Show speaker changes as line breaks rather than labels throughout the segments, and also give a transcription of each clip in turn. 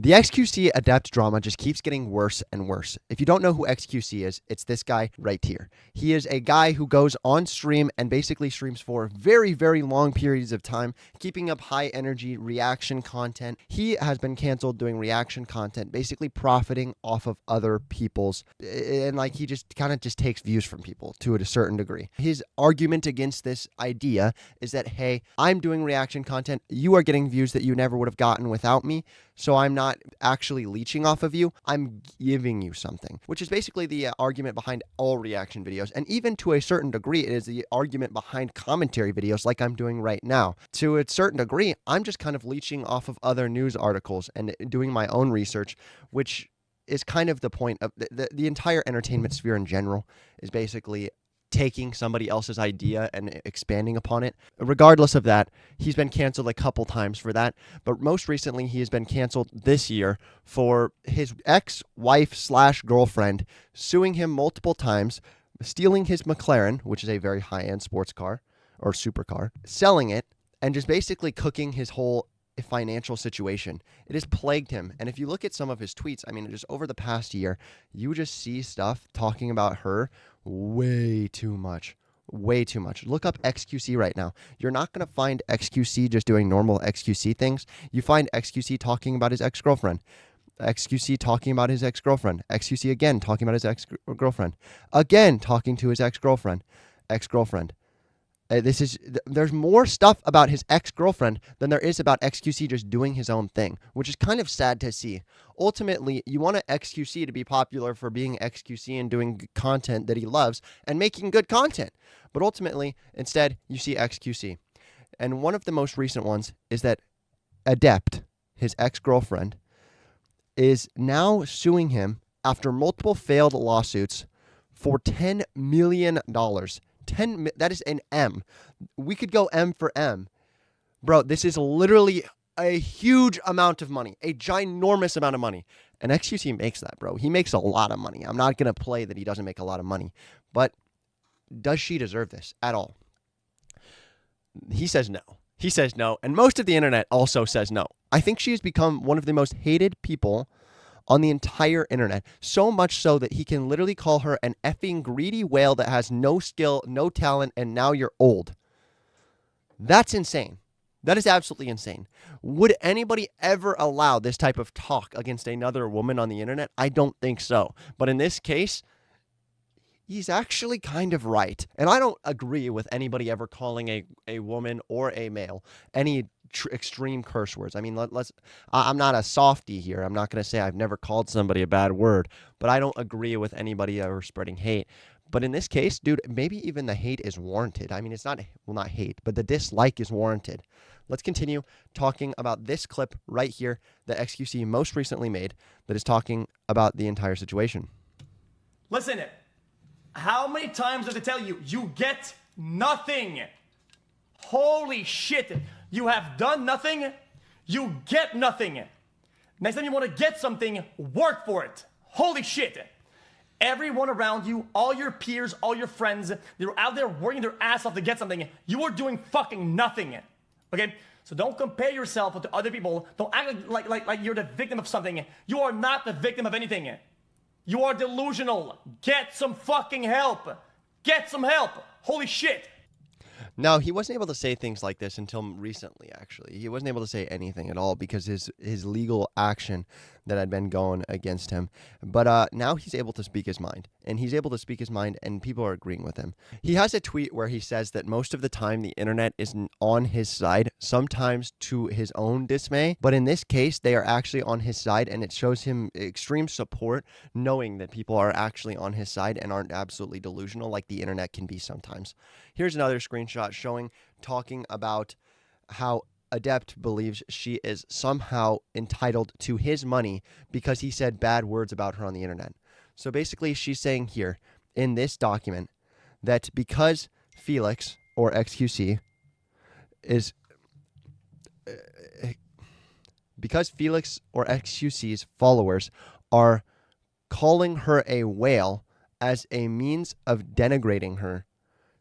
The XQC Adept drama just keeps getting worse and worse. If you don't know who XQC is, it's this guy right here. He is a guy who goes on stream and basically streams for very, very long periods of time, keeping up high energy reaction content. He has been canceled doing reaction content, basically profiting off of other people's, and like he just kind of just takes views from people to a certain degree. His argument against this idea is that, hey, I'm doing reaction content. You are getting views that you never would have gotten without me. So I'm not actually leeching off of you. I'm giving you something, which is basically the argument behind all reaction videos. And even to a certain degree, it is the argument behind commentary videos like I'm doing right now. To a certain degree, I'm just kind of leeching off of other news articles and doing my own research, which is kind of the point of the entire entertainment sphere in general is basically taking somebody else's idea and expanding upon it. Regardless of that, he's been canceled a couple times for that, but most recently he has been canceled this year for his ex-wife/girlfriend suing him multiple times, stealing his McLaren, which is a very high-end sports car or supercar, selling it, and just basically cooking his whole financial situation. It has plagued him. And if you look at some of his tweets, I mean, just over the past year, you just see stuff talking about her way too much. Way too much. Look up XQC right now. You're not going to find XQC just doing normal XQC things. You find XQC talking about his ex-girlfriend. XQC talking about his ex-girlfriend. XQC again talking about his ex-girlfriend. Again talking to his ex-girlfriend. Ex-girlfriend. There's more stuff about his ex-girlfriend than there is about XQC just doing his own thing, which is kind of sad to see. Ultimately, you want XQC to be popular for being XQC and doing content that he loves and making good content. But ultimately, instead, you see XQC. And one of the most recent ones is that Adept, his ex-girlfriend, is now suing him after multiple failed lawsuits for $10 million. That is an M. We could go M for M. Bro, this is literally a huge amount of money, a ginormous amount of money. And XQC makes that, bro. He makes a lot of money. I'm not going to play that he doesn't make a lot of money. But does she deserve this at all? He says no. He says no. And most of the internet also says no. I think she has become one of the most hated people on the entire internet, so much so that he can literally call her an effing greedy whale that has no skill, no talent, and now you're old. That's insane. That is absolutely insane. Would anybody ever allow this type of talk against another woman on the internet? I don't think so. But in this case, he's actually kind of right. And I don't agree with anybody ever calling a woman or a male any extreme curse words. I mean, I'm not a softie here. I'm not going to say I've never called somebody a bad word, but I don't agree with anybody ever spreading hate. But in this case, dude, maybe even the hate is warranted. I mean, it's not hate, but the dislike is warranted. Let's continue talking about this clip right here that XQC most recently made that is talking about the entire situation.
Listen, how many times did I tell you, you get nothing? Holy shit. You have done nothing, you get nothing. Next time you want to get something, work for it. Holy shit. Everyone around you, all your peers, all your friends, they're out there working their ass off to get something. You are doing fucking nothing. Okay? So don't compare yourself with other people. Don't act like you're the victim of something. You are not the victim of anything. You are delusional. Get some fucking help. Get some help. Holy shit.
No, he wasn't able to say things like this until recently, actually. He wasn't able to say anything at all because his legal action that had been going against him. But now he's able to speak his mind. And he's able to speak his mind, and people are agreeing with him. He has a tweet where he says that most of the time the internet is on his side, sometimes to his own dismay. But in this case, they are actually on his side, and it shows him extreme support, knowing that people are actually on his side and aren't absolutely delusional like the internet can be sometimes. Here's another screenshot talking about how Adept believes she is somehow entitled to his money because he said bad words about her on the internet. So basically, she's saying here in this document that because Felix or XQC is because Felix or XQC's followers are calling her a whale as a means of denigrating her,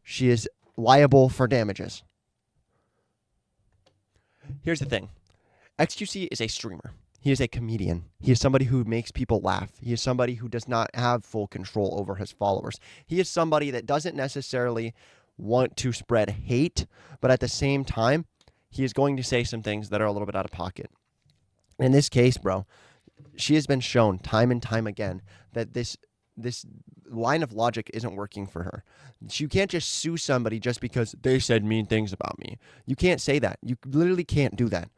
she is liable for damages. Here's the thing. XQC is a streamer. He is a comedian. He is somebody who makes people laugh. He is somebody who does not have full control over his followers. He is somebody that doesn't necessarily want to spread hate, but at the same time, he is going to say some things that are a little bit out of pocket. In this case, bro, she has been shown time and time again that this line of logic isn't working for her. You can't just sue somebody just because they said mean things about me. You can't say that. You literally can't do that.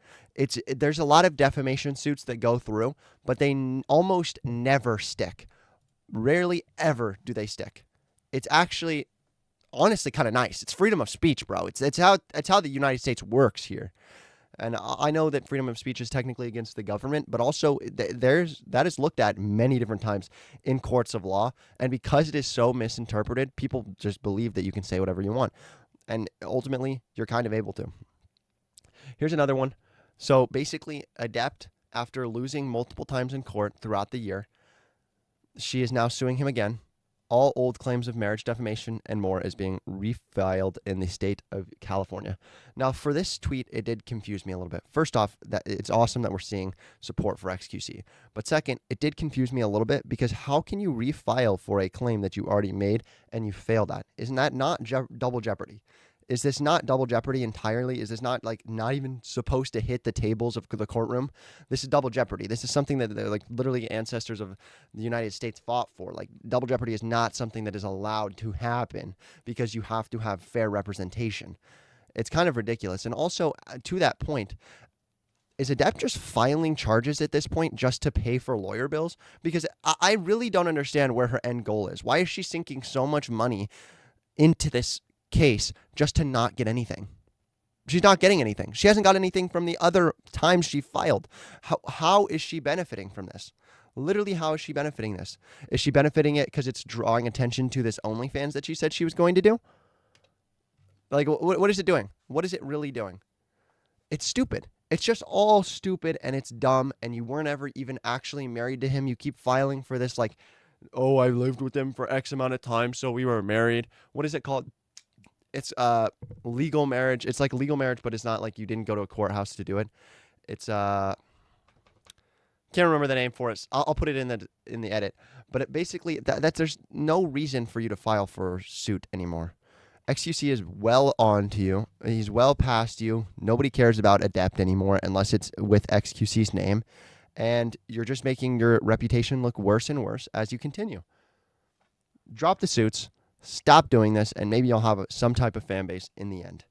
There's a lot of defamation suits that go through, but they almost never stick. Rarely ever do they stick. It's actually honestly kind of nice. It's freedom of speech, bro. It's how the United States works here. And I know that freedom of speech is technically against the government, but also that is looked at many different times in courts of law. And because it is so misinterpreted, people just believe that you can say whatever you want. And ultimately, you're kind of able to. Here's another one. So basically, Adept, after losing multiple times in court throughout the year, she is now suing him again. All old claims of marriage defamation and more is being refiled in the state of California. Now, for this tweet, it did confuse me a little bit. First off, that it's awesome that we're seeing support for XQC. But second, it did confuse me a little bit because how can you refile for a claim that you already made and you failed at? Isn't that not double jeopardy? Is this not double jeopardy entirely? Is this not not even supposed to hit the tables of the courtroom? This is double jeopardy. This is something that literally ancestors of the United States fought for. Double jeopardy is not something that is allowed to happen because you have to have fair representation. It's kind of ridiculous. And also, to that point, is Adept just filing charges at this point just to pay for lawyer bills? Because I really don't understand where her end goal is. Why is she sinking so much money into this case just to not get anything? She's not getting anything. She hasn't got anything from the other times she filed. How is she benefiting from this? Literally, how is she benefiting this? Is she benefiting it because it's drawing attention to this OnlyFans that she said she was going to do? What is it doing? What is it really doing? It's stupid. It's just all stupid and it's dumb, and you weren't ever even actually married to him. You keep filing for this oh, I lived with him for X amount of time, so we were married. What is it called? It's legal marriage. It's like legal marriage, but it's not like you didn't go to a courthouse to do it. It's can't remember the name for it. I'll put it in the edit. But basically there's no reason for you to file for suit anymore. XQC is well on to you. He's well past you. Nobody cares about Adept anymore unless it's with XQC's name, and you're just making your reputation look worse and worse as you continue. Drop the suits. Stop doing this, and maybe you'll have some type of fan base in the end.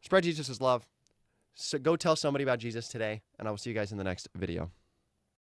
Spread Jesus' love. So go tell somebody about Jesus today, and I will see you guys in the next video.